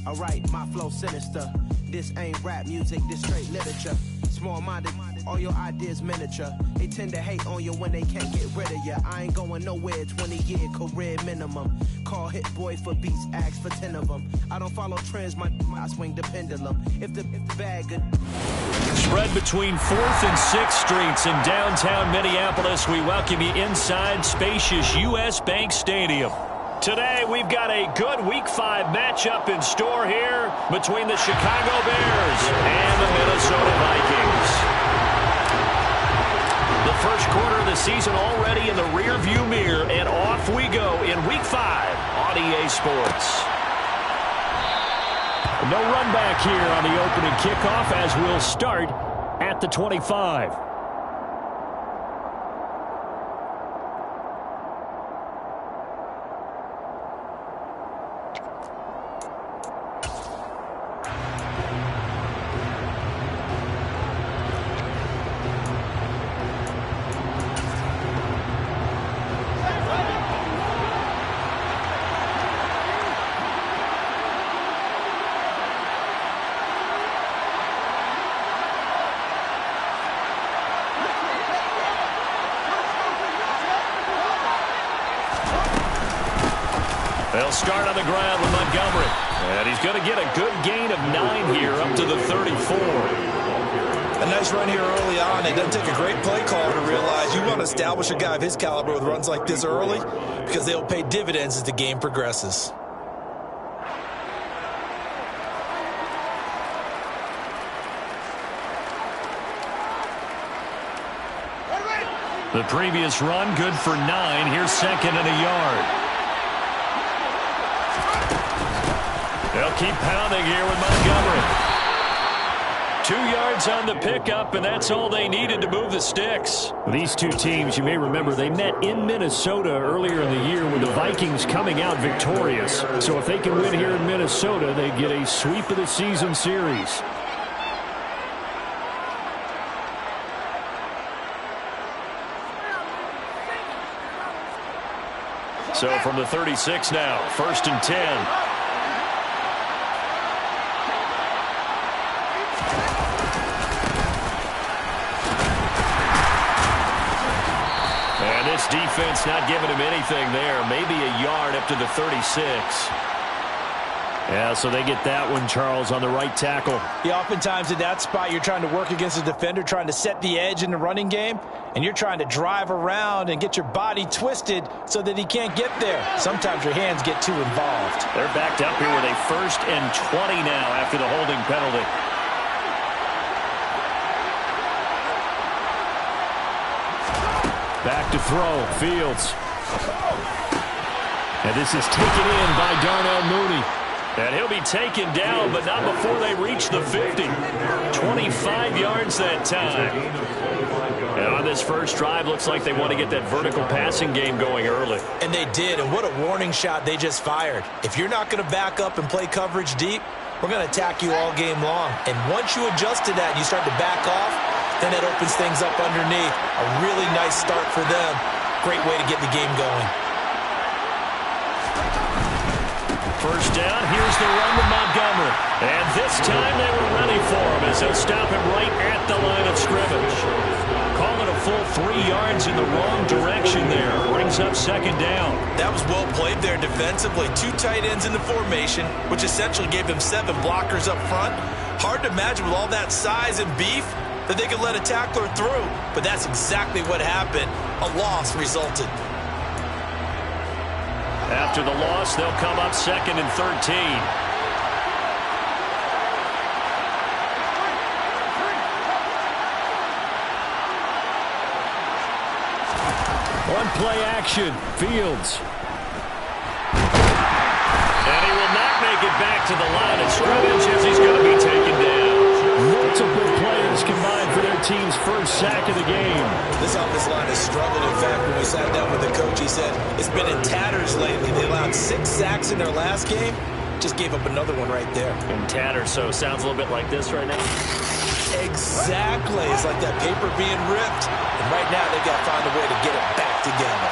Alright, my flow sinister. This ain't rap music, this straight literature. Small-minded, all your ideas miniature. They tend to hate on you when they can't get rid of you. I ain't going nowhere, 20-year career minimum. Call Hit Boy for beats, ask for 10 of them. I don't follow trends, I swing the pendulum. If the bag good. Spread between 4th and 6th Streets in downtown Minneapolis. We welcome you inside spacious U.S. Bank Stadium. Today, we've got a good Week 5 matchup in store here between the Chicago Bears and the Minnesota Vikings. The first quarter of the season already in the rearview mirror, and off we go in Week 5 on EA Sports. No run back here on the opening kickoff as we'll start at the 25. They'll start on the ground with Montgomery. And he's going to get a good gain of 9 here up to the 34. A nice run here early on. It doesn't take a great play caller to realize you want to establish a guy of his caliber with runs like this early because they'll pay dividends as the game progresses. The previous run good for 9. Here's 2nd and a yard. They'll keep pounding here with Montgomery. 2 yards on the pickup, and that's all they needed to move the sticks. These two teams, you may remember, they met in Minnesota earlier in the year with the Vikings coming out victorious. So if they can win here in Minnesota, they get a sweep of the season series. So from the 36 now, 1st and 10. This defense not giving him anything there. Maybe a yard up to the 36. Yeah, so they get that one, Charles, on the right tackle. Yeah, oftentimes in that spot, you're trying to work against a defender, trying to set the edge in the running game, and you're trying to drive around and get your body twisted so that he can't get there. Sometimes your hands get too involved. They're backed up here with a 1st and 20 now after the holding penalty. Back to throw, Fields. And this is taken in by Darnell Mooney. And he'll be taken down, but not before they reach the 50. 25 yards that time. And on this first drive, looks like they want to get that vertical passing game going early. And they did, and what a warning shot they just fired. If you're not going to back up and play coverage deep, we're going to attack you all game long. And once you adjust to that and you start to back off, then it opens things up underneath. A really nice start for them. Great way to get the game going. First down, here's the run to Montgomery. And this time they were ready for him as they'll stop him right at the line of scrimmage. Call it a full 3 yards in the wrong direction there. Brings up 2nd down. That was well played there defensively. 2 tight ends in the formation, which essentially gave them 7 blockers up front. Hard to imagine with all that size and beef that they could let a tackler through, but that's exactly what happened. A loss resulted. After the loss, they'll come up 2nd and 13. One play action, Fields. And he will not make it back to the line of scrimmage as he's going to be taken down. Multiple players combined for their team's first sack of the game. This offensive line has struggled. In fact, when we sat down with the coach, he said it's been in tatters lately. They allowed 6 sacks in their last game. Just gave up another one right there. In tatters, so sounds a little bit like this right now. Exactly. It's like that paper being ripped. And right now, they've got to find a way to get it back together.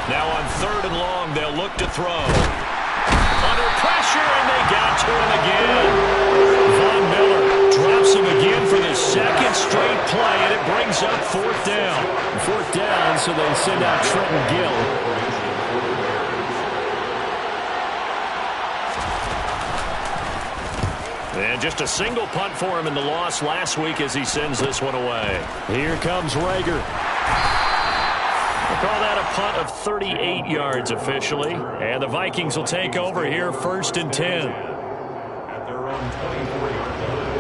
Now on 3rd and long, they'll look to throw. Under pressure, and they got to him again. Von Miller drops him again for the 2nd straight play, and it brings up 4th down. 4th down, so they send out Trenton Gill. And just a single punt for him in the loss last week as he sends this one away. Here comes Rager. We'll call that a punt of 38 yards officially. And the Vikings will take over here 1st and 10. At their own 24-yard line.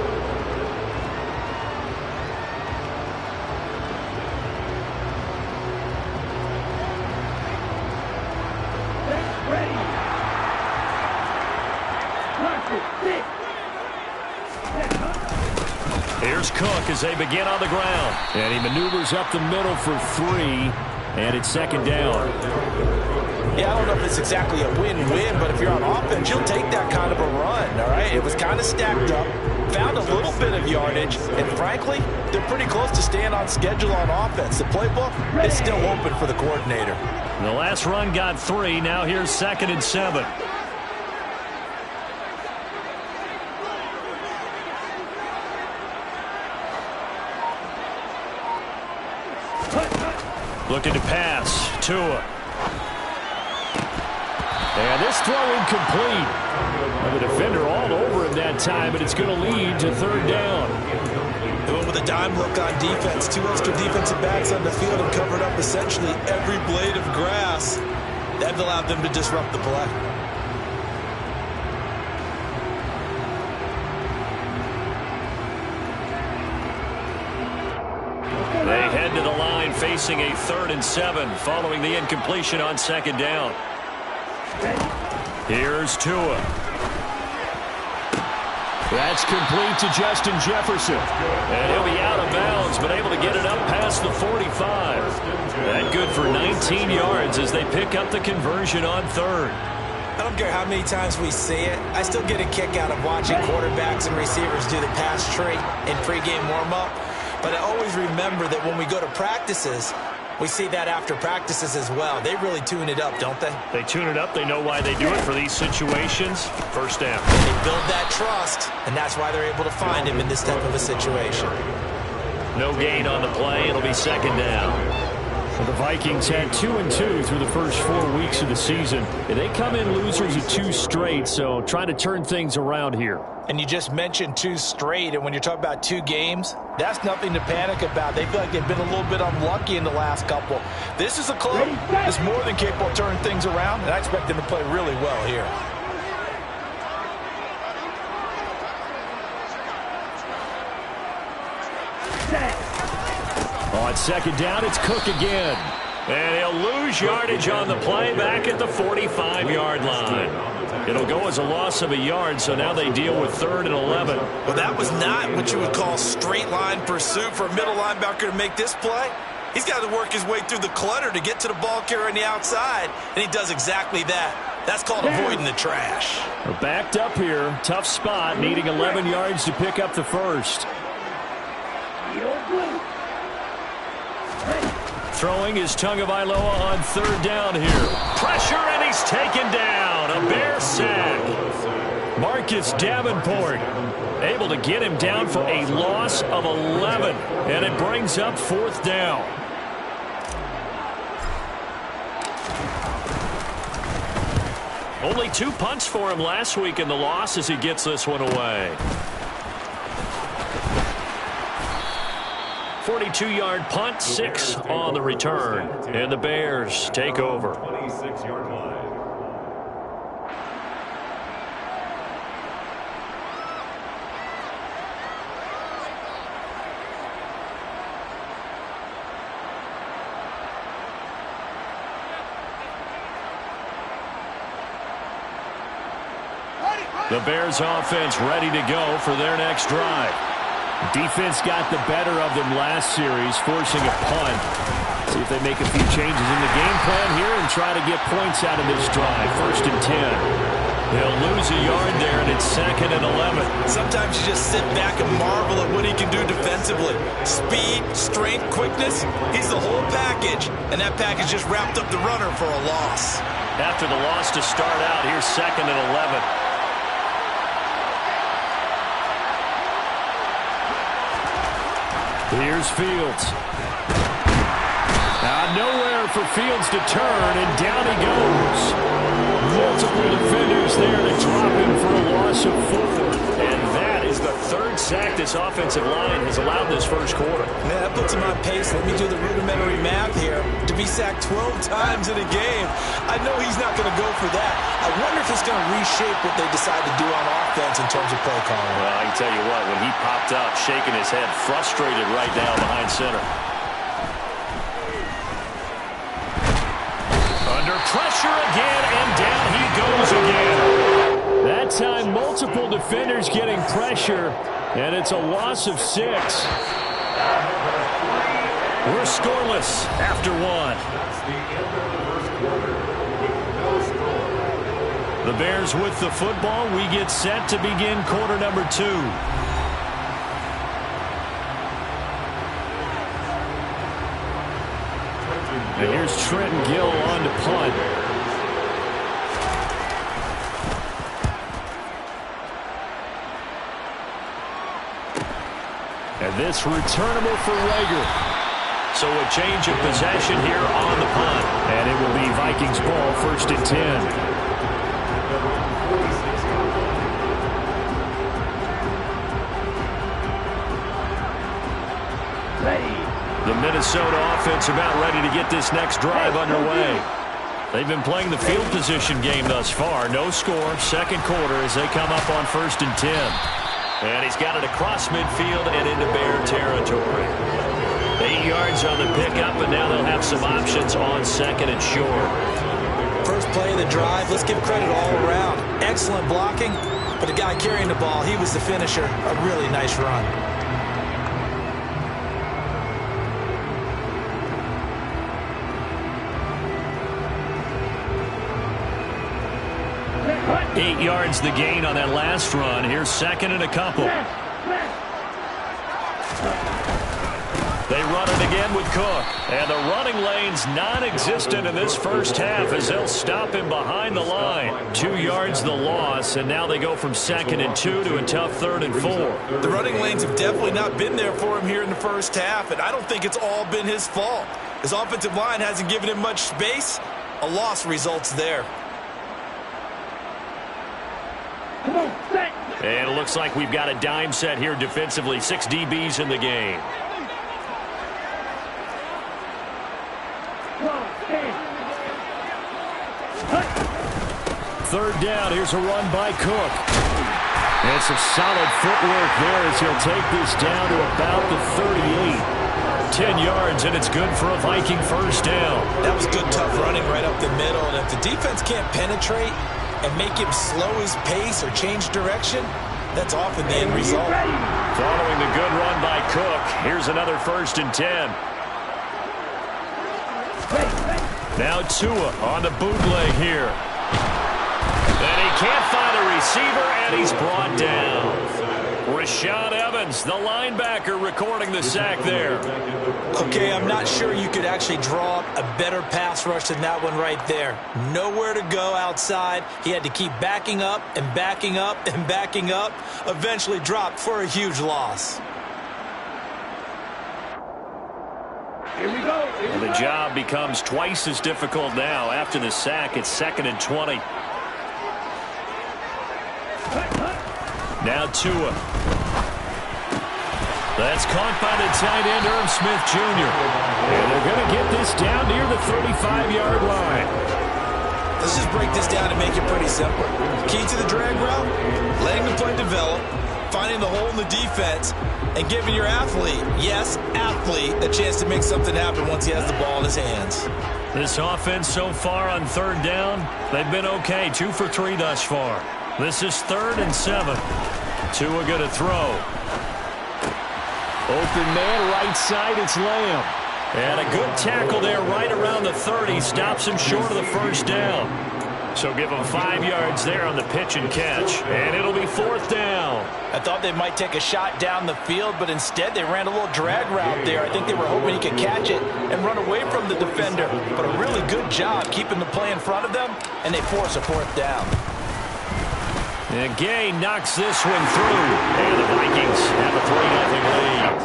Here's Cook as they begin on the ground. And he maneuvers up the middle for 3, and it's 2nd down. Yeah, I don't know if it's exactly a win-win, but if you're on offense, you'll take that kind of a run, all right? It was kind of stacked up, found a little bit of yardage, and frankly, they're pretty close to staying on schedule on offense. The playbook is still open for the coordinator. The last run got 3. Now here's 2nd and 7. Looking to pass. Tua. And this throw incomplete. And the defender all over him that time, but it's going to lead to 3rd down. They went with a dime look on defense. 2 extra defensive backs on the field and covered up essentially every blade of grass. That allowed them to disrupt the play. They head to the line facing a 3rd and 7 following the incompletion on 2nd down. Here's Tua. That's complete to Justin Jefferson. And he'll be out of bounds, but able to get it up past the 45. That good for 19 yards as they pick up the conversion on 3rd. I don't care how many times we see it. I still get a kick out of watching quarterbacks and receivers do the pass tree in pregame warm-up. But I always remember that when we go to practices, we see that after practices as well. They really tune it up, don't they? They tune it up. They know why they do it for these situations. 1st down. They build that trust, and that's why they're able to find him in this type of a situation. No gain on the play. It'll be 2nd down. Well, the Vikings had 2-2 through the first 4 weeks of the season. They come in losers of 2 straight, so trying to turn things around here. And you just mentioned 2 straight, and when you're talking about 2 games, that's nothing to panic about. They feel like they've been a little bit unlucky in the last couple. This is a club that's more than capable of turning things around, and I expect them to play really well here. On 2nd down, it's Cook again. And he'll lose yardage on the play back at the 45-yard line. It'll go as a loss of a yard, so now they deal with 3rd and 11. Well, that was not what you would call straight line pursuit for a middle linebacker to make this play. He's got to work his way through the clutter to get to the ball carrier on the outside, and he does exactly that. That's called avoiding the trash. We're backed up here. Tough spot, needing 11 yards to pick up the 1st. Throwing is Tagovailoa on 3rd down here. Pressure, and he's taken down. A Bear sack. Marcus Davenport able to get him down for a loss of 11. And it brings up 4th down. Only 2 punts for him last week in the loss as he gets this one away. 42-yard punt, 6 on the return. And the Bears take over. 26-yard line. The Bears offense ready to go for their next drive. Defense got the better of them last series, forcing a punt. See if they make a few changes in the game plan here and try to get points out of this drive. 1st and 10. He'll lose a yard there, and it's 2nd and 11. Sometimes you just sit back and marvel at what he can do defensively. Speed, strength, quickness, he's the whole package. And that package just wrapped up the runner for a loss. After the loss to start out, here's 2nd and 11. Here's Fields. Nowhere for Fields to turn, and down he goes. Multiple defenders there to drop him for a loss of 4. And that is the 3rd sack this offensive line has allowed this first quarter. Yeah, that puts him on pace. Let me do the rudimentary math here. To be sacked 12 times in a game, I know he's not going to go for that. I wonder if it's going to reshape what they decide to do on offense in terms of play calling. Well, I can tell you what, when he popped up, shaking his head, frustrated right now behind center. Under pressure again, and down he goes again. That time, multiple defenders getting pressure, and it's a loss of 6. We're scoreless after 1. The Bears with the football. We get set to begin quarter number 2. And here's Trenton Gill on to punt. And this returnable for Rager. So a change of possession here on the punt. And it will be Vikings ball, 1st and 10. The Minnesota offense about ready to get this next drive underway. They've been playing the field position game thus far. No score, 2nd quarter as they come up on 1st and 10. And he's got it across midfield and into Bear territory. 8 yards on the pickup, and now they'll have some options on 2nd and short. First play of the drive, let's give credit all around. Excellent blocking, but the guy carrying the ball, he was the finisher. A really nice run. 8 yards the gain on that last run. Here's 2nd and a couple. They run it again with Cook. And the running lane's non-existent in this first half as they'll stop him behind the line. 2 yards the loss, and now they go from 2nd and 2 to a tough 3rd and 4. The running lanes have definitely not been there for him here in the first half, and I don't think it's all been his fault. His offensive line hasn't given him much space. A loss results there. And it looks like we've got a dime set here defensively. 6 DBs in the game. Third down. Here's a run by Cook. And some solid footwork there as he'll take this down to about the 38. 10 yards, and it's good for a Viking first down. That was good, tough running right up the middle. And if the defense can't penetrate and make him slow his pace or change direction, that's often the end result. Following the good run by Cook, here's another 1st and 10. Now Tua on the bootleg here. And he can't find a receiver, and he's brought down. Rashaan Evans, the linebacker, recording the sack there. Okay, I'm not sure you could actually draw up a better pass rush than that one right there. Nowhere to go outside. He had to keep backing up and backing up and backing up. Eventually dropped for a huge loss. Here we go. And the job becomes twice as difficult now. After the sack, it's 2nd and 20. Now Tua. That's caught by the tight end, Irv Smith Jr. And they're going to get this down near the 35-yard line. Let's just break this down and make it pretty simple. Key to the drag route, letting the play develop, finding the hole in the defense, and giving your athlete, yes, athlete, a chance to make something happen once he has the ball in his hands. This offense so far on 3rd down, they've been okay. 2 for 3 thus far. This is 3rd and 7. Tua going to throw. Open man, right side, it's Lamb. And a good tackle there right around the 30. Stops him short of the first down. So give them 5 yards there on the pitch and catch. And it'll be 4th down. I thought they might take a shot down the field, but instead they ran a little drag route there. I think they were hoping he could catch it and run away from the defender. But a really good job keeping the play in front of them, and they force a 4th down. And Gay knocks this one through. And the Vikings have a 3-0 lead.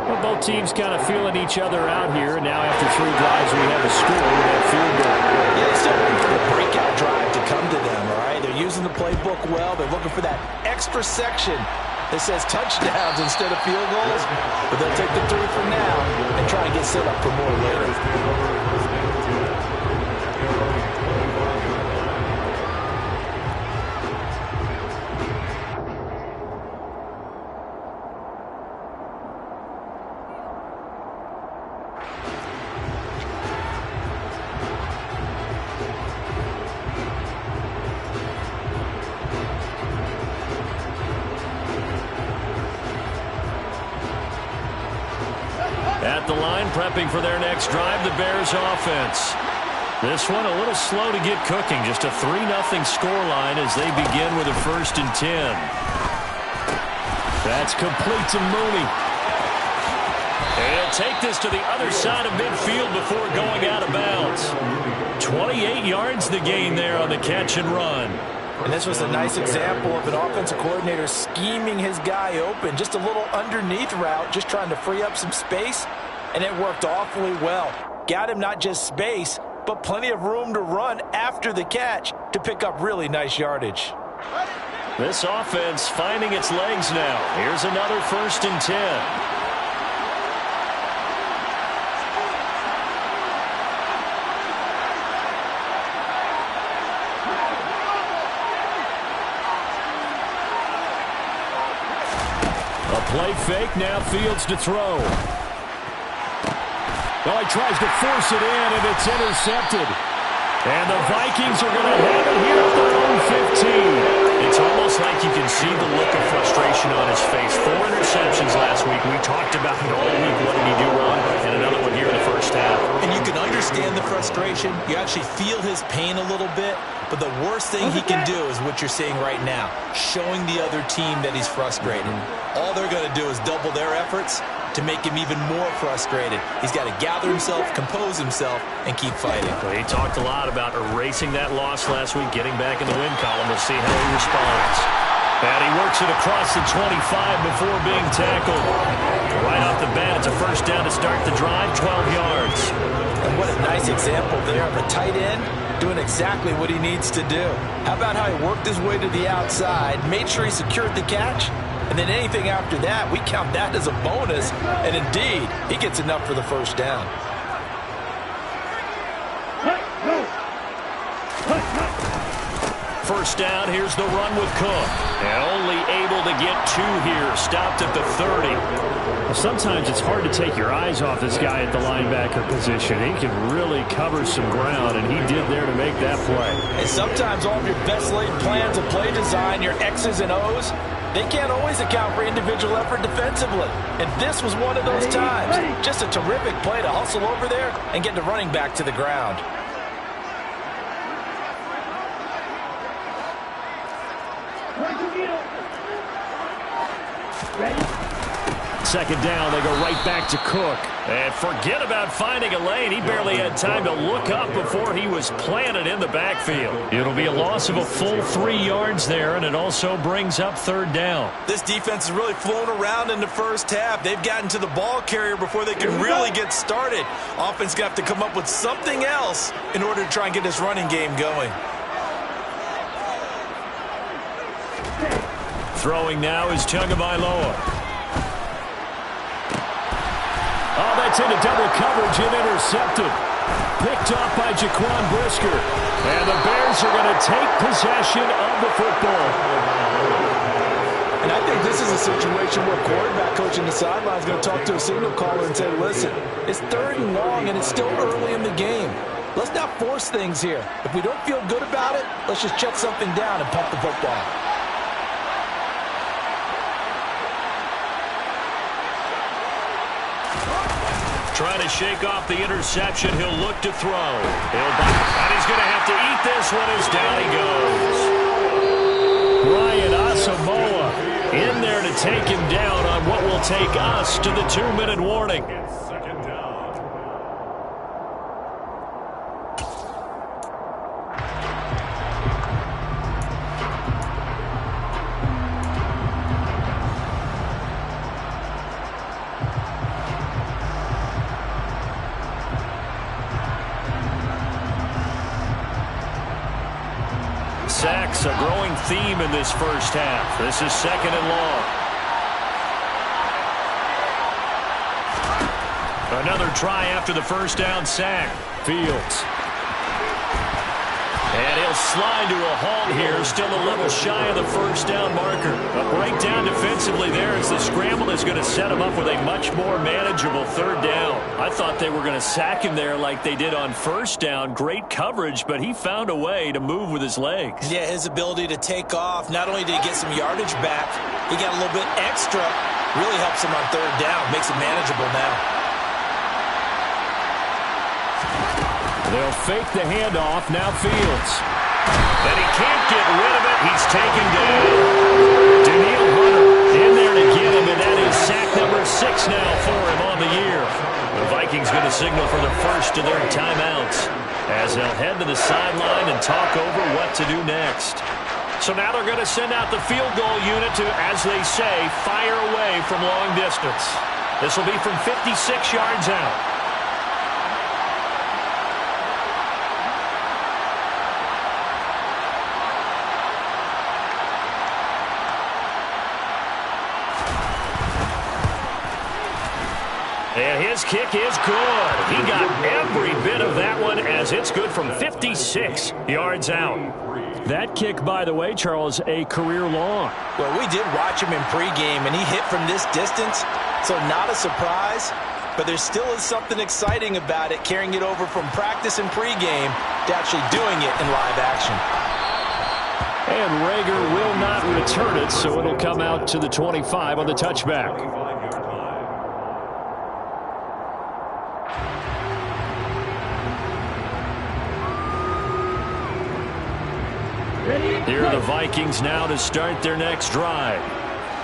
Well, both teams kind of feeling each other out here. And now after 3 drives, we have a score with that field goal. Yeah, they're still waiting for the breakout drive to come to them, all right? They're using the playbook well. They're looking for that extra section that says touchdowns instead of field goals. But they'll take the 3 for now and try and get set up for more later. At the line, prepping for their next drive, the Bears offense. This one a little slow to get cooking. Just a 3-0 scoreline as they begin with a 1st and 10. That's complete to Mooney. And he'll take this to the other side of midfield before going out of bounds. 28 yards the gain there on the catch and run. And this was a nice example of an offensive coordinator scheming his guy open. Just a little underneath route, just trying to free up some space, and it worked awfully well. Got him not just space, but plenty of room to run after the catch to pick up really nice yardage. This offense finding its legs now. Here's another 1st and 10. Play fake, now Fields to throw. Oh, he tries to force it in, and it's intercepted. And the Vikings are going to have it here at their own 15. It's almost like you can see the look of frustration on his face. 4 interceptions last week. We talked about it all week. What did he do wrong? And another one here in the first half. And you can understand the frustration. You actually feel his pain a little bit. But the worst thing he can do is what you're seeing right now, showing the other team that he's frustrated. All they're going to do is double their efforts to make him even more frustrated. He's got to gather himself, compose himself, and keep fighting. Well, he talked a lot about erasing that loss last week, getting back in the win column. We'll see how he responds. And he works it across the 25 before being tackled. Right off the bat, it's a 1st down to start the drive, 12 yards. And what a nice example there of a tight end doing exactly what he needs to do. How about how he worked his way to the outside, made sure he secured the catch, and then anything after that, we count that as a bonus, and indeed, he gets enough for the 1st down. First down, here's the run with Cook. And only able to get 2 here, stopped at the 30. Well, sometimes it's hard to take your eyes off this guy at the linebacker position. He can really cover some ground, and he did there to make that play. And sometimes all of your best laid plans of play design, your X's and O's, they can't always account for individual effort defensively. And this was one of those times. Just a terrific play to hustle over there and get the running back to the ground. Second down, they go right back to Cook. And forget about finding a lane. He barely had time to look up before he was planted in the backfield. It'll be a loss of a full 3 yards there, and it also brings up 3rd down. This defense has really flown around in the first half. They've gotten to the ball carrier before they can really get started. Offense got to come up with something else in order to try and get this running game going. Throwing now is Tagovailoa. Oh, that's into double coverage and intercepted. Picked off by Jaquan Brisker. And the Bears are going to take possession of the football. And I think this is a situation where quarterback coach in the sideline is going to talk to a signal caller and say, listen, it's 3rd and long and it's still early in the game. Let's not force things here. If we don't feel good about it, let's just check something down and pump the football. Trying to shake off the interception. He'll look to throw. And he's going to have to eat this one as down he goes. Brian Asamoah in there to take him down on what will take us to the 2-minute warning. Second down. Sacks, a growing theme in this first half. This is second and long. Another try after the first down sack. Fields. And he'll slide to a halt here, still a little shy of the first down marker. A breakdown defensively there as the scramble is going to set him up with a much more manageable third down. I thought they were going to sack him there like they did on first down. Great coverage, but he found a way to move with his legs. Yeah, his ability to take off, not only did he get some yardage back, he got a little bit extra. Really helps him on third down, makes it manageable now. They'll fake the handoff. Now Fields. And he can't get rid of it. He's taken down. Daniil Hunter in there to get him, and that is sack number 6 now for him on the year. The Vikings going to signal for the first of their timeouts as they'll head to the sideline and talk over what to do next. So now they're going to send out the field goal unit to, as they say, fire away from long distance. This will be from 56 yards out. And his kick is good. He got every bit of that one as it's good from 56 yards out. That kick, by the way, Charles, a career long. Well, we did watch him in pregame, and he hit from this distance, so not a surprise. But there still is something exciting about it, carrying it over from practice and pregame to actually doing it in live action. And Rager will not return it, so it'll come out to the 25 on the touchback. Here are the Vikings now to start their next drive.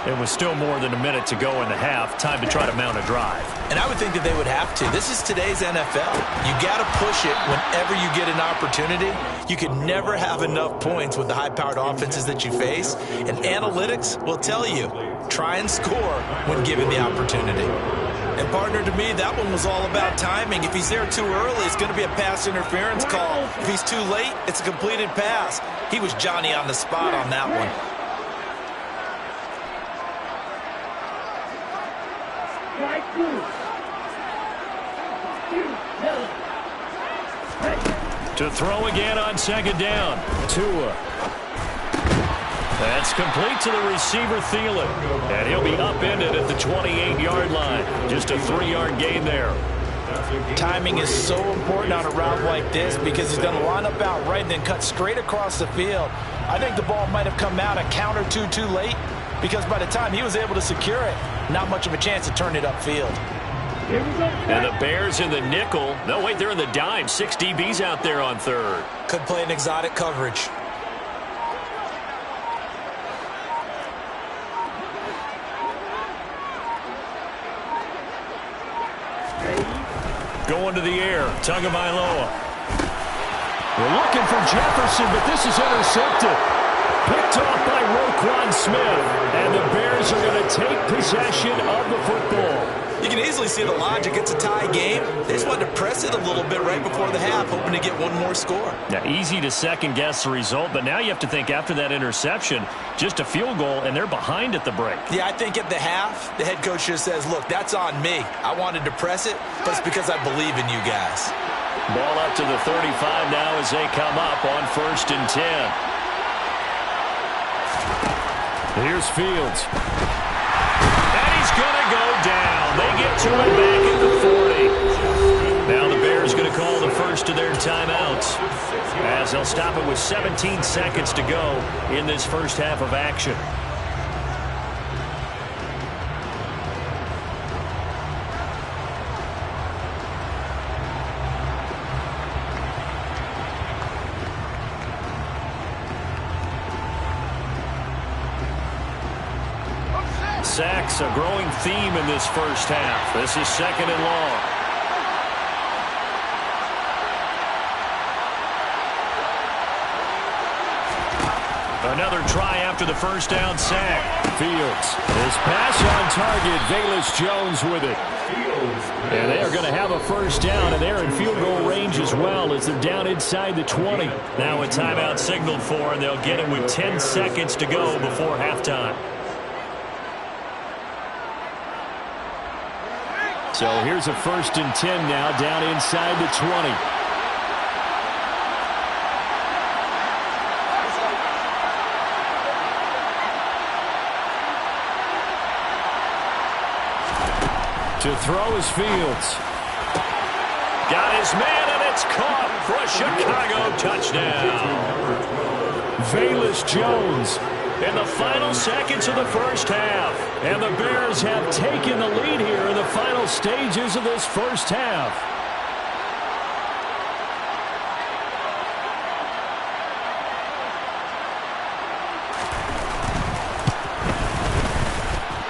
It was still more than a minute to go in the half. Time to try to mount a drive. And I would think that they would have to. This is today's NFL. You got to push it whenever you get an opportunity. You can never have enough points with the high-powered offenses that you face. And analytics will tell you, try and score when given the opportunity. And, partner, to me, that one was all about timing. If he's there too early, it's going to be a pass interference call. If he's too late, it's a completed pass. He was Johnny on the spot on that one. To throw again on second down. Tua. That's complete to the receiver, Thielen. And he'll be upended at the 28-yard line. Just a 3-yard gain there. Timing is so important on a route like this because he's going to line up out right and then cut straight across the field. I think the ball might have come out a count or two too late because by the time he was able to secure it, not much of a chance to turn it upfield. And the Bears in the nickel. No, wait, they're in the dime. 6 DBs out there on third. Could play an exotic coverage. Going to the air. Tagovailoa. We're looking for Jefferson, but this is intercepted. Picked off by Roquan Smith. And the Bears are going to take possession of the football. You can easily see the logic. It's a tie game. They just wanted to press it a little bit right before the half, hoping to get one more score. Now, easy to second-guess the result, but now you have to think after that interception, just a field goal, and they're behind at the break. Yeah, I think at the half, the head coach just says, look, that's on me. I wanted to press it, but it's because I believe in you guys. Ball up to the 35 now as they come up on 1st and 10. Here's Fields. And he's going to go down. They get to him back at the 40. Now the Bears going to call the first of their timeouts as they'll stop it with 17 seconds to go in this first half of action. sacks, a growing theme in this first half. This is 2nd and long. Another try after the first down sack. Fields. His pass on target. Velus Jones with it. And they are going to have a first down, and they're in field goal range as well as they're down inside the 20. Now a timeout signaled for, and they'll get it with 10 seconds to go before halftime. So here's a 1st and 10 now down inside the 20. To throw is Fields. Got his man, and it's caught for a Chicago touchdown. Velus Jones. In the final seconds of the first half. And the Bears have taken the lead here in the final stages of this first half.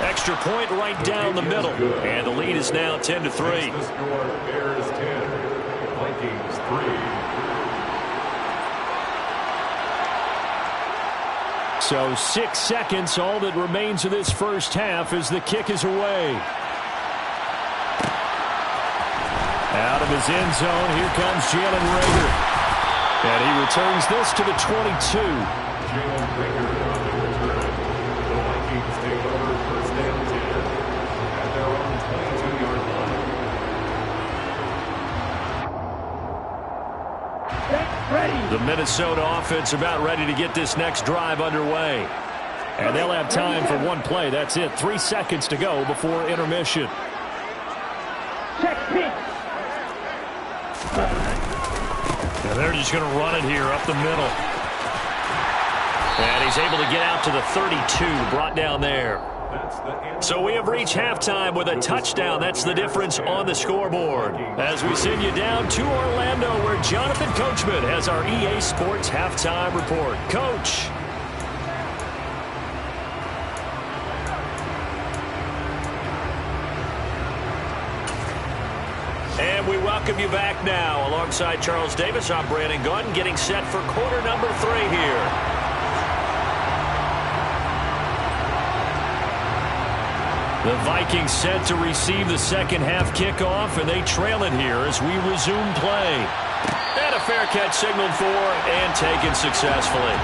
Extra point right down the middle. And the lead is now 10-3. The score, Bears 10, Vikings 3. So 6 seconds, all that remains of this first half as the kick is away. Out of his end zone, here comes Jalen Reagor. And he returns this to the 22. Jalen Reagor on the return. The Vikings take over 1st and 10 at their own 22-yard line. The Minnesota offense about ready to get this next drive underway. And they'll have time for one play. That's it. 3 seconds to go before intermission. And they're just going to run it here up the middle. And he's able to get out to the 32, brought down there. So we have reached halftime with a touchdown. That's the difference on the scoreboard. As we send you down to Orlando, where Jonathan Coachman has our EA Sports halftime report. Coach. And we welcome you back now. Alongside Charles Davis, I'm Brandon Gunn, getting set for quarter number 3 here. The Vikings set to receive the second half kickoff, and they trail it here as we resume play. And a fair catch signaled for and taken successfully.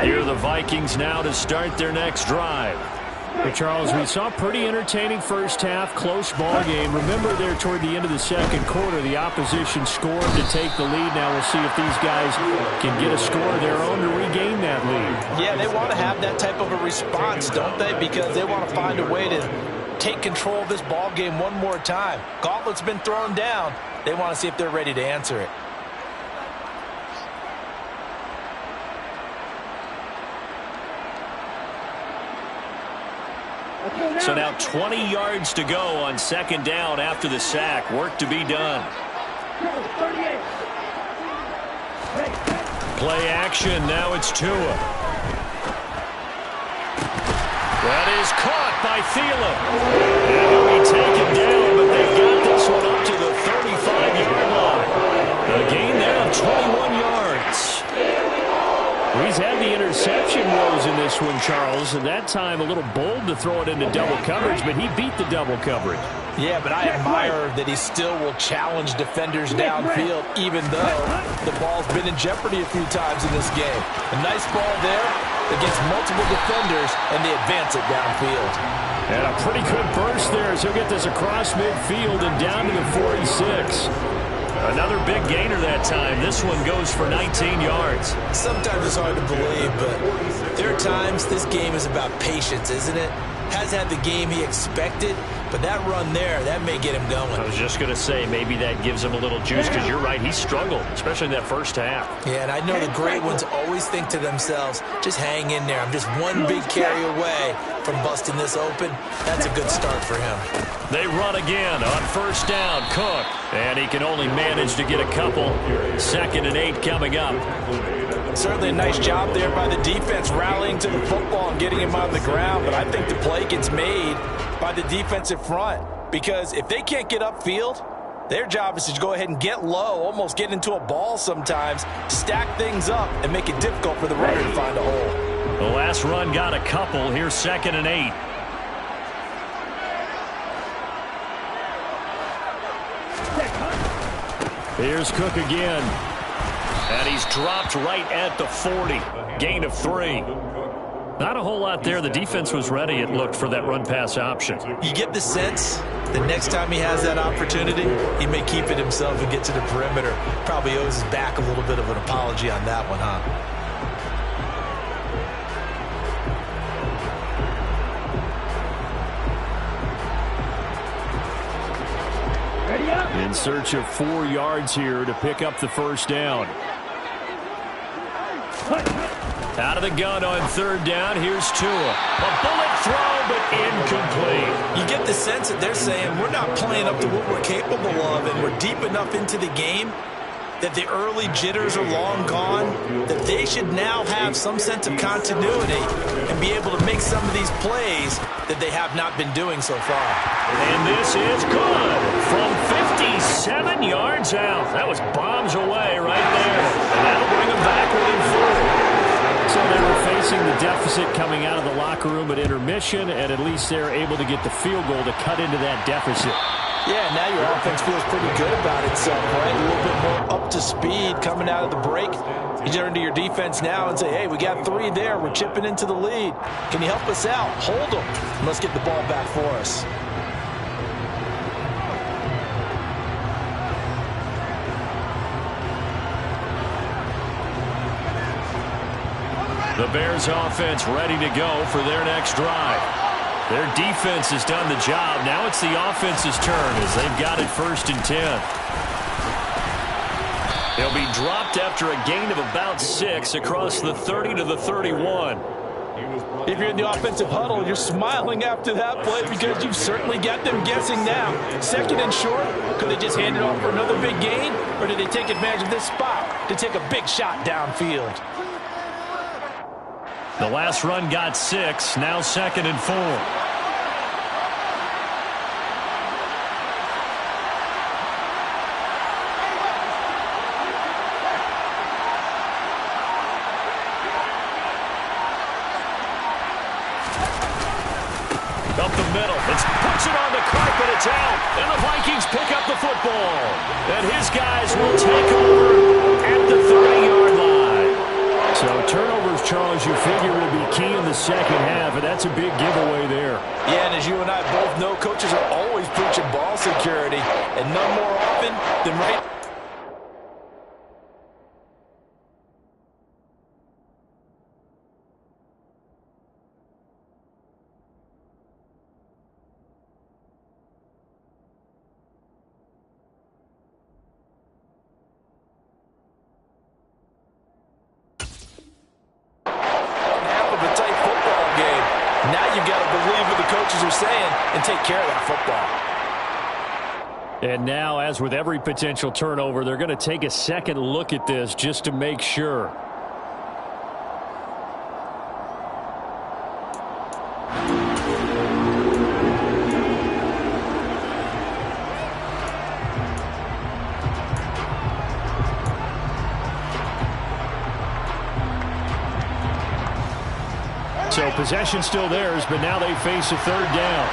Here are the Vikings now to start their next drive. Hey, Charles, we saw a pretty entertaining first half, close ball game. Remember there toward the end of the second quarter, the opposition scored to take the lead. Now we'll see if these guys can get a score of their own to regain that lead. Yeah, they want to have that type of a response, don't they? Because they want to find a way to take control of this ball game one more time. Gauntlet's been thrown down. They want to see if they're ready to answer it. So now 20 yards to go on second down after the sack. Work to be done. Play action. Now it's Tua. That is caught by Thielen. And he'll be taken down, but they've got this one up to the 35-yard line. A gain there of 21 yards. He's had the interception woes in this one, Charles, and that time a little bold to throw it into double coverage, but he beat the double coverage. Yeah, but I admire that he still will challenge defenders downfield, even though the ball's been in jeopardy a few times in this game. A nice ball there against multiple defenders, and they advance it downfield. And a pretty good burst there as he'll get this across midfield and down to the 46. Another big gainer that time. This one goes for 19 yards. Sometimes it's hard to believe, but there are times this game is about patience, isn't it? has had the game he expected, but that run there, that may get him going. I was just going to say, maybe that gives him a little juice, because you're right, he struggled, especially in that first half. Yeah, and I know the great ones always think to themselves, just hang in there. I'm just one big carry away from busting this open. That's a good start for him. They run again on first down, Cook. And he can only manage to get a couple. 2nd and 8 coming up. Certainly a nice job there by the defense rallying to the football and getting him on the ground. But I think the play gets made by the defensive front. Because if they can't get upfield, their job is to go ahead and get low, almost get into a ball sometimes, stack things up, and make it difficult for the runner to find a hole. The last run got a couple. Here's 2nd and 8. Here's Cook again. And he's dropped right at the 40. Gain of 3. Not a whole lot there. The defense was ready, it looked, for that run-pass option. You get the sense that next time he has that opportunity, he may keep it himself and get to the perimeter. Probably owes his back a little bit of an apology on that one, huh? In search of 4 yards here to pick up the first down. Out of the gun on 3rd down. Here's Tua. A bullet throw, but incomplete. You get the sense that they're saying we're not playing up to what we're capable of, and we're deep enough into the game that the early jitters are long gone, that they should now have some sense of continuity and be able to make some of these plays that they have not been doing so far. And this is good from 57 yards out. That was bombs away right there. And that'll bring them back within 4. So they were facing the deficit coming out of the locker room at intermission, and at least they're able to get the field goal to cut into that deficit. Yeah, now your offense feels pretty good about itself, right? A little bit more up to speed coming out of the break. You turn to your defense now and say, hey, we got 3 there. We're chipping into the lead. Can you help us out? Hold them. Let's get the ball back for us. The Bears offense ready to go for their next drive. Their defense has done the job. Now it's the offense's turn as they've got it 1st and 10. They'll be dropped after a gain of about 6 across the 30 to the 31. If you're in the offensive huddle, you're smiling after that play because you've certainly got them guessing now. 2nd and short, could they just hand it off for another big gain? Or did they take advantage of this spot to take a big shot downfield? The last run got 6, now 2nd and 4. Up the middle, puts it on the carpet, it's out, and the Vikings pick up the football. And his guys will take over at the 30-yard line. So turnovers, Charles, you figure will be key in the second half, and that's a big giveaway there. Yeah, and as you and I both know, coaches are always preaching ball security, and none more often than right. And take care of that football. And now, as with every potential turnover, they're going to take a second look at this just to make sure. So possession still theirs, but now they face a 3rd down.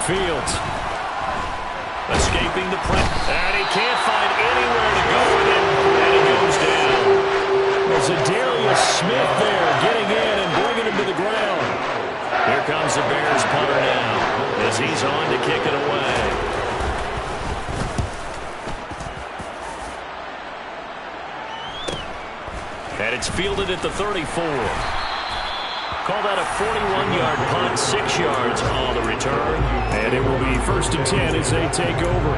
Fields. Escaping the press. And he can't find anywhere to go with it. And he goes down. There's a Darius Smith there getting in and bringing him to the ground. Here comes the Bears punter now. as he's on to kick it away. And it's fielded at the 34. Call that a 41-yard punt, 6 yards on the return. And it will be 1st and 10 as they take over.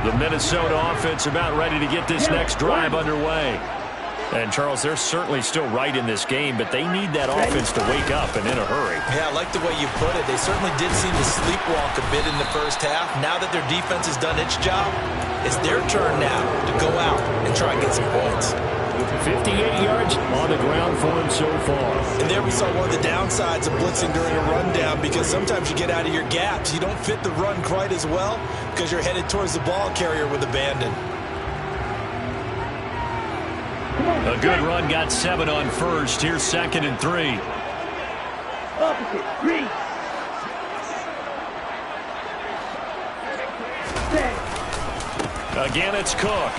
The Minnesota offense about ready to get this next drive underway. And, Charles, they're certainly still right in this game, but they need that offense to wake up and in a hurry. Yeah, I like the way you put it. They certainly did seem to sleepwalk a bit in the first half. Now that their defense has done its job, it's their turn now to go out and try and get some points. 58 yards on the ground for him so far. And there we saw one of the downsides of blitzing during a rundown, because sometimes you get out of your gaps. You don't fit the run quite as well because you're headed towards the ball carrier with abandon. A good run got 7 on first. Here's 2nd and 3. Again, it's Cook.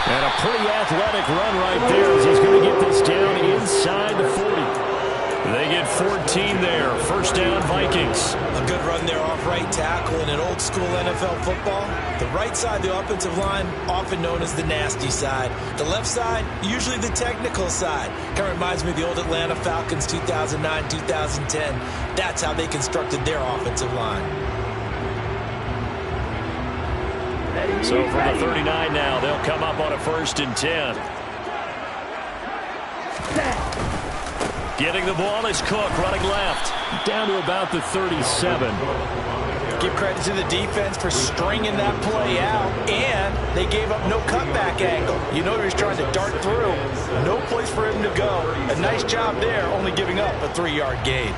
And a pretty athletic run right there as he's going to get this down inside the 40. They get 14 there. 1st down, Vikings. A good run there off right tackle in an old school NFL football. The right side of the offensive line, often known as the nasty side. The left side, usually the technical side. Kind of reminds me of the old Atlanta Falcons 2009, 2010. That's how they constructed their offensive line. So from the 39 now, they'll come up on a 1st and 10. Getting the ball is Cook, running left. Down to about the 37. Give credit to the defense for stringing that play out, and they gave up no cutback angle. You know he was trying to dart through. No place for him to go. A nice job there, only giving up a 3-yard gain.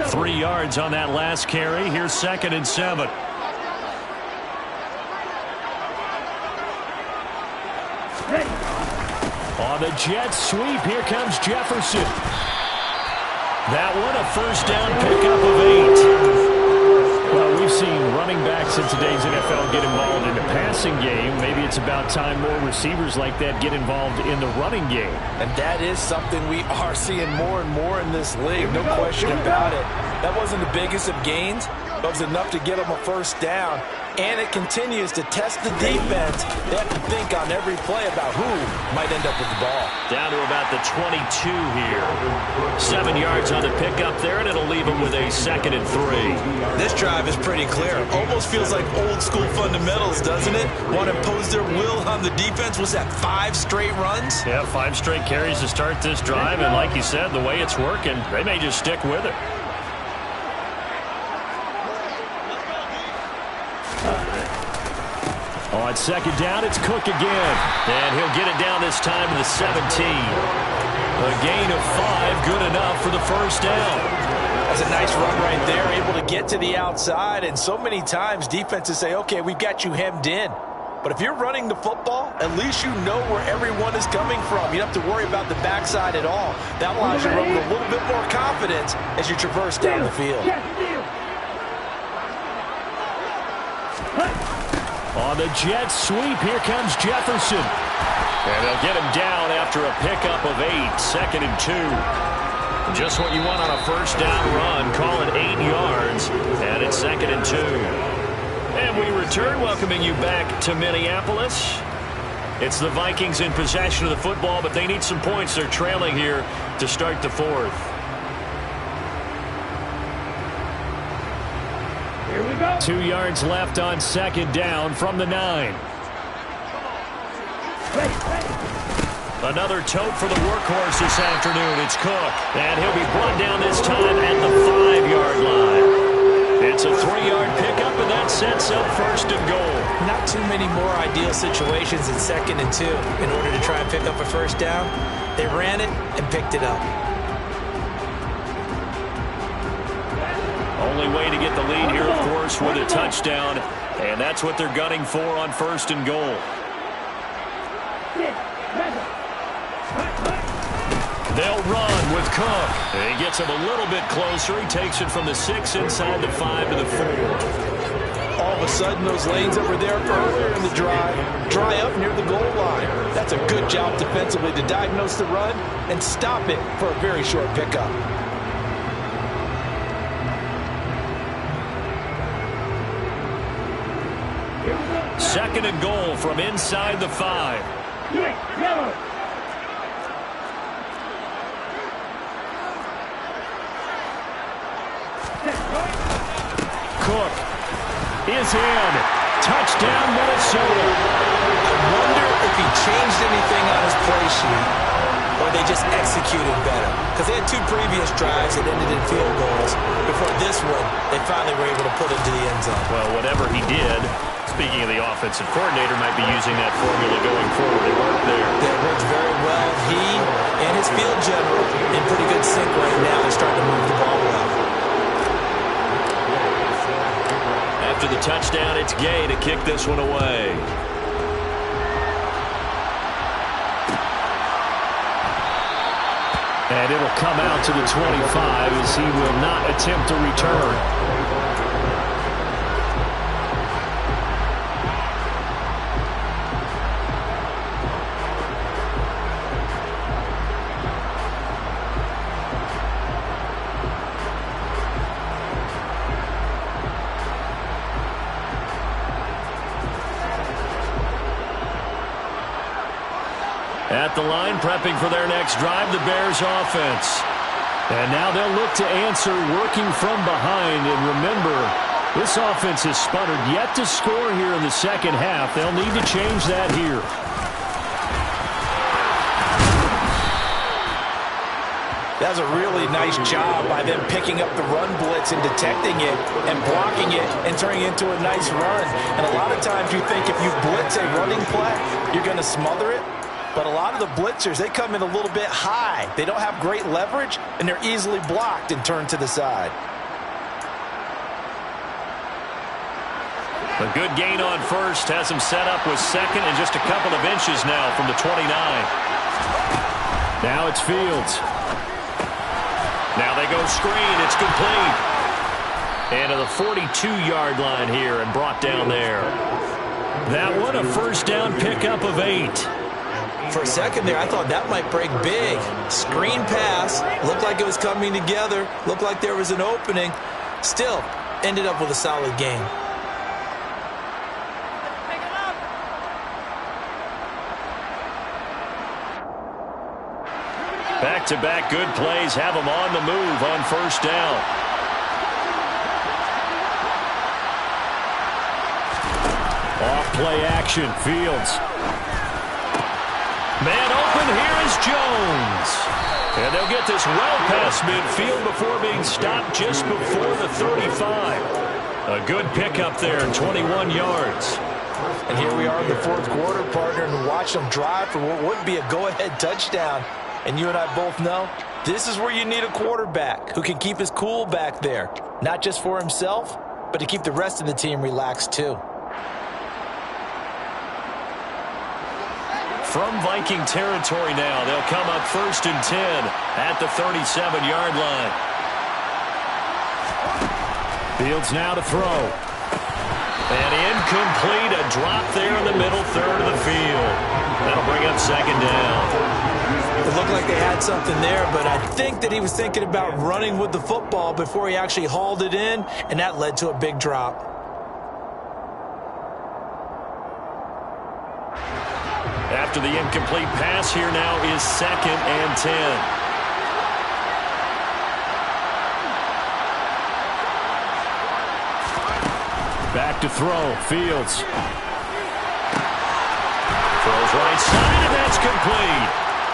Three yards on that last carry. Here's 2nd and 7. On the jet sweep, here comes Jefferson. That one, a 1st down pickup of 8. Well, we've seen running backs in today's NFL get involved in the passing game. Maybe it's about time more receivers like that get involved in the running game. And that is something we are seeing more and more in this league. No question about it. That wasn't the biggest of gains, but it was enough to get them a 1st down. And it continues to test the defense. They have to think on every play about who might end up with the ball. Down to about the 22 here. 7 yards on the pickup there, and it'll leave them with a 2nd and 3. This drive is pretty clear. Almost feels like old school fundamentals, doesn't it? Want to impose their will on the defense. Was that 5 straight runs? Yeah, 5 straight carries to start this drive, and like you said, the way it's working, they may just stick with it. On 2nd down, it's Cook again. And he'll get it down this time to the 17. A gain of 5, good enough for the 1st down. That's a nice run right there, able to get to the outside. And so many times defenses say, okay, we've got you hemmed in. But if you're running the football, at least you know where everyone is coming from. You don't have to worry about the backside at all. That allows you to run with a little bit more confidence as you traverse down the field. On the jet sweep, here comes Jefferson. And they'll get him down after a pickup of 8, 2nd and 2. Just what you want on a 1st down run. Call it 8 yards, and it's 2nd and 2. And we return, welcoming you back to Minneapolis. It's the Vikings in possession of the football, but they need some points. They're trailing here to start the 4th. 2 yards left on 2nd down from the 9. Another tote for the workhorse this afternoon. It's Cook, and he'll be brought down this time at the 5-yard line. It's a 3-yard pickup, and that sets up 1st and goal. Not too many more ideal situations in 2nd and 2 in order to try and pick up a 1st down. They ran it and picked it up. Only way to get the lead here, of course, with a touchdown. And that's what they're gunning for on 1st and goal. They'll run with Cook. He gets him a little bit closer. He takes it from the 6 inside the 5 to the 4. All of a sudden, those lanes that were there earlier in the drive dry up near the goal line. That's a good job defensively to diagnose the run and stop it for a very short pickup. Second and goal from inside the 5. Cook is in. Touchdown, Minnesota. I wonder if he changed anything on his play sheet or they just executed better. Because they had 2 previous drives that ended in field goals. Before this one, they finally were able to put it to the end zone. Well, whatever he did, speaking of the offensive coordinator, might be using that formula going forward. It worked there. That worked very well. He and his field general in pretty good sync right now. They're starting to move the ball well. After the touchdown, it's Gay to kick this one away. And it'll come out to the 25 as he will not attempt to return. At the line, prepping for their next drive, the Bears offense. And now they'll look to answer working from behind. And remember, this offense has sputtered yet to score here in the second half. They'll need to change that here. That was a really nice job by them picking up the run blitz and detecting it and blocking it and turning it into a nice run. And a lot of times you think if you blitz a running play, you're going to smother it. But a lot of the blitzers, they come in a little bit high. They don't have great leverage, and they're easily blocked and turned to the side. A good gain on first has him set up with second and just a couple of inches now from the 29. Now it's Fields. Now they go screen. It's complete. And to the 42-yard line here and brought down there. That one a first down pickup of 8. For a second there, I thought that might break big. Screen pass. Looked like it was coming together. Looked like there was an opening. Still, ended up with a solid game. Back-to-back good plays have them on the move on first down. Off play action. Fields. Man open, here is Jones. And they'll get this well past midfield before being stopped just before the 35. A good pickup there, 21 yards. And here we are in the fourth quarter, partner, and watch them drive for what would be a go-ahead touchdown. And you and I both know this is where you need a quarterback who can keep his cool back there. Not just for himself, but to keep the rest of the team relaxed too. From Viking territory now, they'll come up 1st and 10 at the 37-yard line. Fields now to throw. And incomplete, a drop there in the middle third of the field. That'll bring up second down. It looked like they had something there, but I think that he was thinking about running with the football before he actually hauled it in, and that led to a big drop. After the incomplete pass, here now is 2nd and 10. Back to throw. Fields. Throws right side, and that's complete.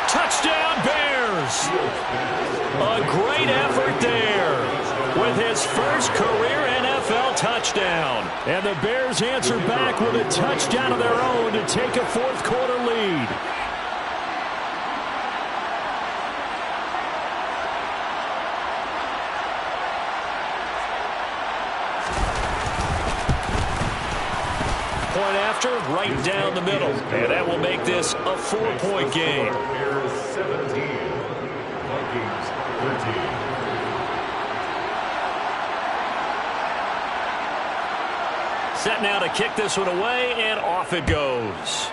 Touchdown, Bears. A great effort there with his first career NFL touchdown. And the Bears answer back with a touchdown of their own to take a fourth quarter lead. after, right down the middle. And that will make this a 4-point game. Bears 17, Vikings 13. Set now to kick this one away, and off it goes.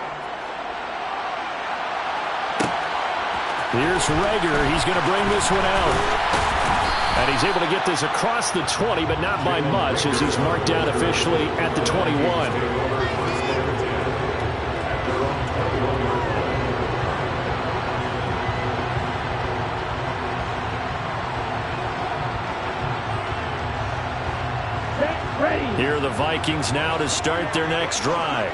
Here's Rager. He's going to bring this one out. And he's able to get this across the 20, but not by much, as he's marked down officially at the 21. Here are the Vikings now to start their next drive.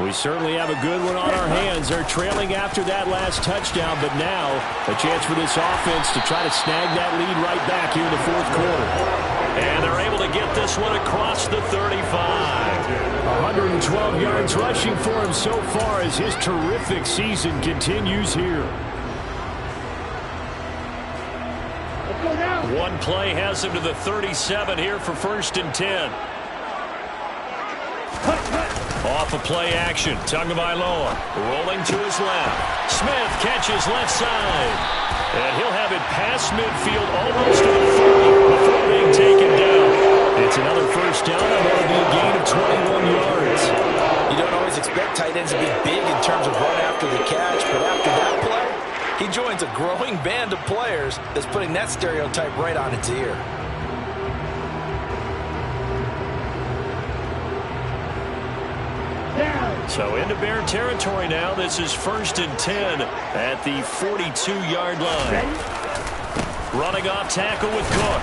We certainly have a good one on our hands. They're trailing after that last touchdown, but now a chance for this offense to try to snag that lead right back here in the fourth quarter. And they're able to get this one across the 35. 112 yards rushing for him so far as his terrific season continues here. One play has him to the 37 here for 1st and 10. Off of play action. Tagovailoa rolling to his left. Smith catches left side. And he'll have it past midfield almost to the 40 before being taken down. It's another first down, and that'll be a gain of 21 yards. You don't always expect tight ends to be big in terms of run after the catch, but after that play, he joins a growing band of players that's putting that stereotype right on its ear. So into Bear territory now. This is 1st and 10 at the 42-yard line. Running off tackle with Cook.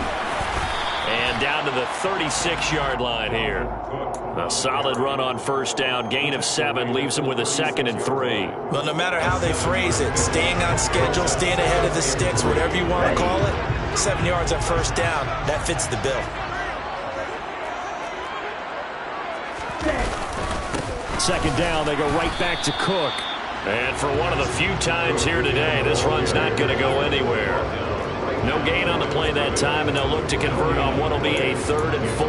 And down to the 36-yard line here. A solid run on first down. Gain of 7 leaves him with a 2nd and 3. Well, no matter how they phrase it, staying on schedule, staying ahead of the sticks, whatever you want to call it, 7 yards on first down, that fits the bill. Second down, they go right back to Cook. And for one of the few times here today, this run's not going to go anywhere. No gain on the play that time, and they'll look to convert on what will be a 3rd and 4.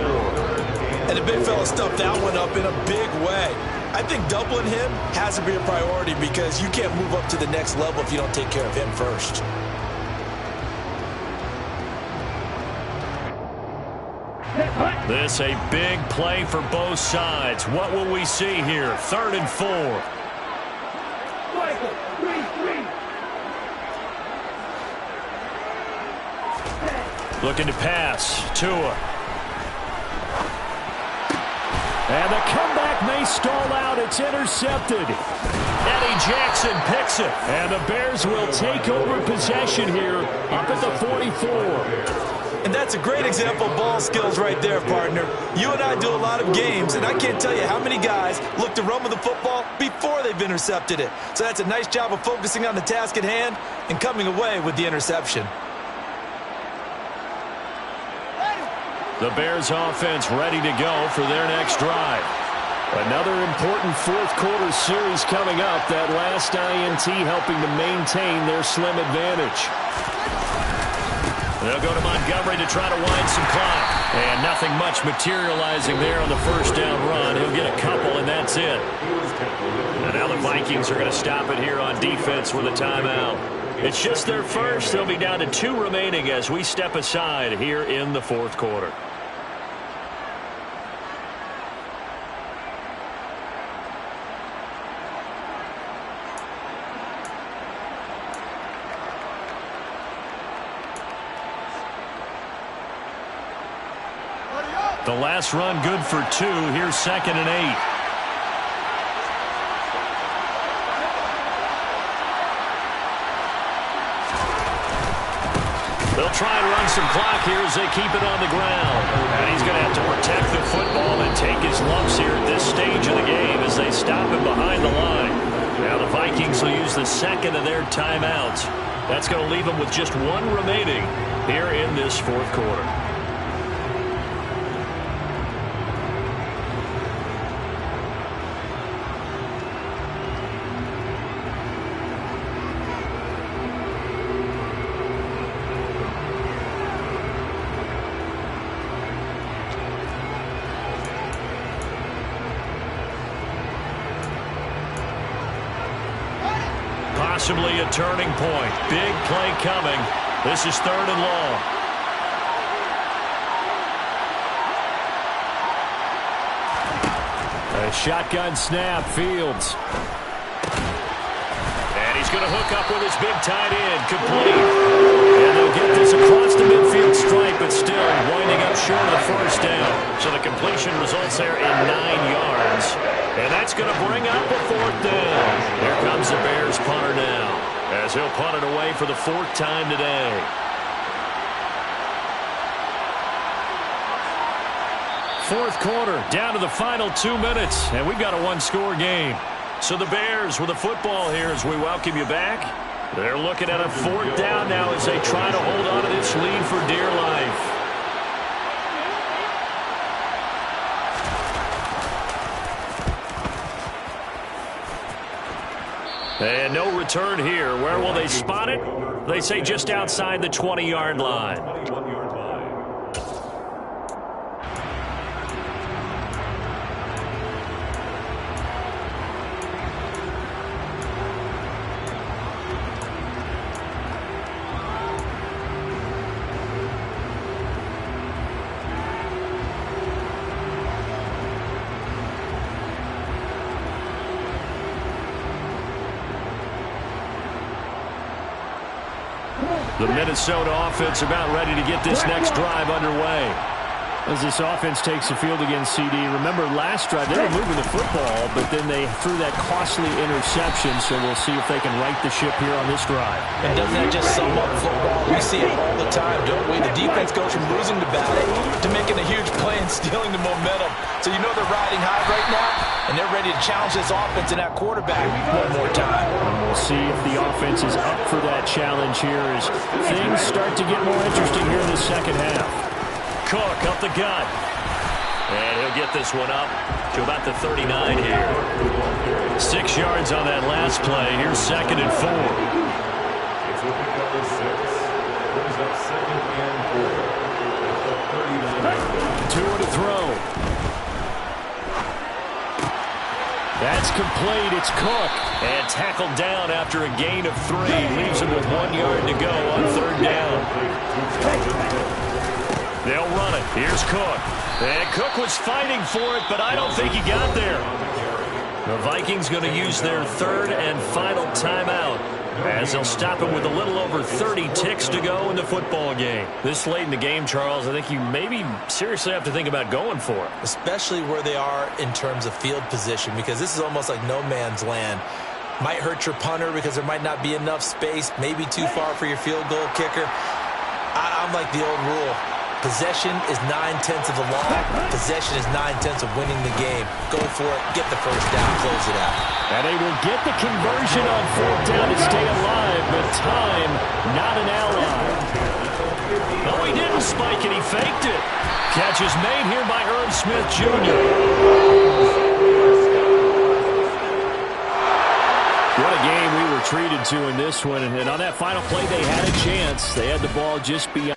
And the big fella stuffed that one up in a big way. I think doubling him has to be a priority because you can't move up to the next level if you don't take care of him first. This a big play for both sides. What will we see here? 3rd and 4. Looking to pass. Tua. And the comeback may stall out. It's intercepted. Eddie Jackson picks it. And the Bears will take over possession here up at the 44. And that's a great example of ball skills right there, partner. You and I do a lot of games, and I can't tell you how many guys look to run with the football before they've intercepted it. So that's a nice job of focusing on the task at hand and coming away with the interception. The Bears offense ready to go for their next drive. Another important fourth quarter series coming up. That last INT helping to maintain their slim advantage. They'll go to Montgomery to try to wind some clock. And nothing much materializing there on the first down run. He'll get a couple, and that's it. And now the Vikings are going to stop it here on defense with a timeout. It's just their first. They'll be down to 2 remaining as we step aside here in the fourth quarter. The last run good for 2. Here's 2nd and 8. They'll try and run some clock here as they keep it on the ground. And he's going to have to protect the football and take his lumps here at this stage of the game as they stop him behind the line. Now the Vikings will use the 2nd of their timeouts. That's going to leave them with just 1 remaining here in this fourth quarter. Possibly a turning point. Big play coming. This is 3rd and long. A shotgun snap, Fields. And he's going to hook up with his big tight end, complete. And they'll get this across the midfield stripe, but still winding up short of the first down. So the completion results there in 9 yards. And that's going to bring up a 4th down. Here comes the Bears punter now, as he'll punt it away for the 4th time today. Fourth quarter, down to the final 2 minutes, and we've got a 1-score game. So the Bears with the football here as we welcome you back. They're looking at a 4th down now as they try to hold on to this lead for dear life. And no return here. Where will they spot it? They say just outside the 20-yard line. The Minnesota offense about ready to get this next drive underway. As this offense takes the field against CD, remember last drive they were moving the football, but then they threw that costly interception, so we'll see if they can right the ship here on this drive. And doesn't that just sum up football? We see it all the time, don't we? The defense goes from losing the battle to making a huge play and stealing the momentum. So you know they're riding high right now, and they're ready to challenge this offense and that quarterback one more time. And we'll see if the offense is up for that challenge here as things start to get more interesting here in the second half. Cook up the gut. And he'll get this one up to about the 39 here. 6 yards on that last play. Here's 2nd and 4. It's looking number 6. Brings up 2nd and 4. 2 to throw. That's complete. It's Cook. And tackled down after a gain of 3. Leaves him with 1 yard to go on 3rd down. They'll run it. Here's Cook. And Cook was fighting for it, but I don't think he got there. The Vikings going to use their 3rd and final timeout, as they'll stop him with a little over 30 ticks to go in the football game. This late in the game, Charles, I think you maybe seriously have to think about going for it. Especially where they are in terms of field position, because this is almost like no man's land. Might hurt your punter because there might not be enough space, maybe too far for your field goal kicker. I'm like the old rule. Possession is 9/10 of the law. Possession is 9/10 of winning the game. Go for it. Get the first down. Close it out. And they will get the conversion on 4th down to stay alive, but time not an ally. No, he didn't spike it. He faked it. Catch is made here by Irv Smith Jr. What a game we were treated to in this one. And on that final play, they had a chance. They had the ball just beyond.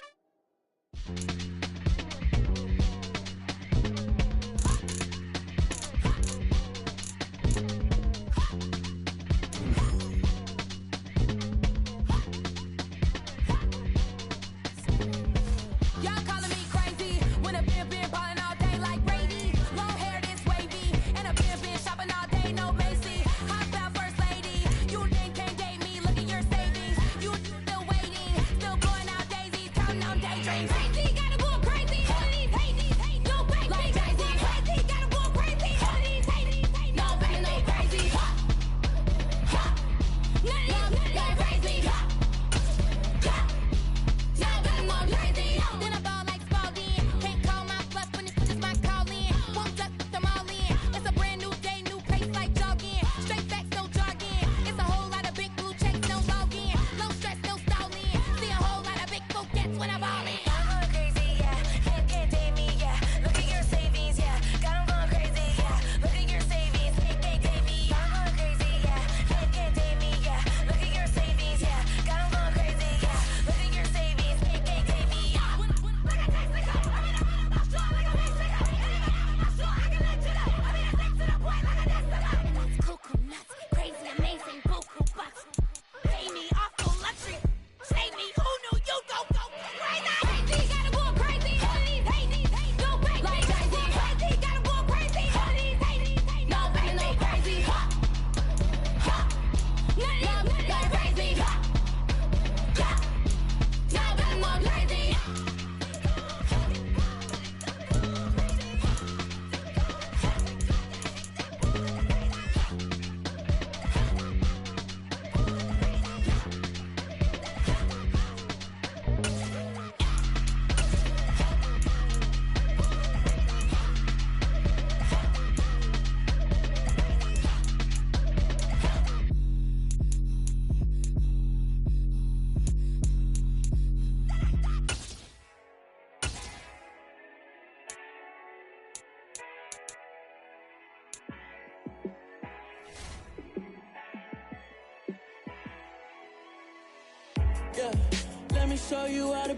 show you how to be